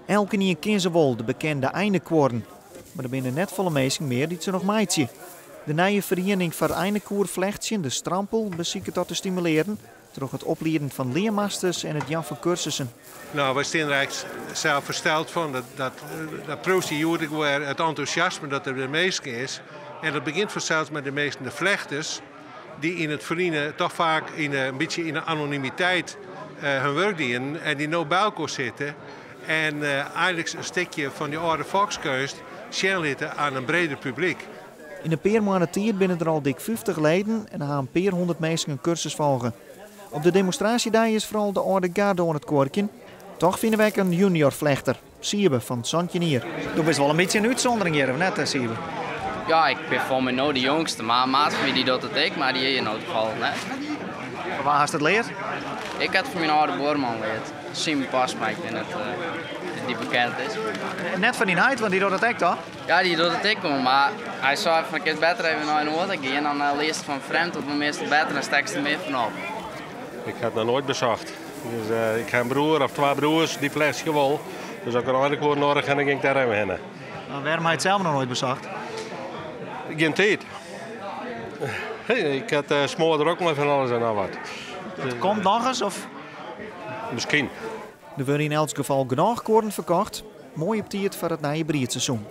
Elke keer kennen ze wel de bekende eindekoren. Maar er binnen net volle mensen meer die ze nog meidje. De nieuwe vereniging voor eindekoervlechtje, de Strampel, bezieken dat te stimuleren. Door het opleiden van leermasters en het jan van cursussen. Nou, we zijn er eigenlijk zelf versteld van dat procedure waar het enthousiasme dat er de meesten is. En dat begint vanzelfs met de meesten de vlechters, die in het verliezen toch vaak een beetje in de anonimiteit hun werk doen en die nou bij elkaar zitten. En eigenlijk een stukje van die oude volkskunst schenlitten aan een breder publiek. In een paar maanden tijd binnen er al dik 50 leden en gaan een paar 100 mensen een cursus volgen. Op de demonstratiedag is vooral de oude garde aan het korken. Toch vinden wij een junior vlechter, Siebe van Santjenier. Du bent wel een beetje een uitzondering hier, of net, Siebe? Ja, ik ben van mij nou de jongste, maar een maat van mij die doet het ook, maar die heeft in het geval net. Waar hast je het leerd? Ik heb van mijn oude boorman geleerd. Simon Pasma, ik denk dat die bekend is. Net van die heid, want die doet het ook toch? Ja, die doet het ook, maar hij zei van ik het beter even naar een auto gaan en dan leest van vreemd tot mijn meestal beter en stek er meer vanaf. Ik heb het nog nooit bezocht. Dus, ik heb een broer of 2 broers die flesje wel. Dus als ik een eindekoor nodig heb, dan ging ik daar even heen. Waarom heb je het zelf nog nooit bezocht? Geen tijd. Ik had smoor er ook maar van alles en al wat. Het komt nog eens, of? Misschien. Er worden in elk geval genoeg koren verkocht. Mooi op tijd voor het nieuwe breedseizoen.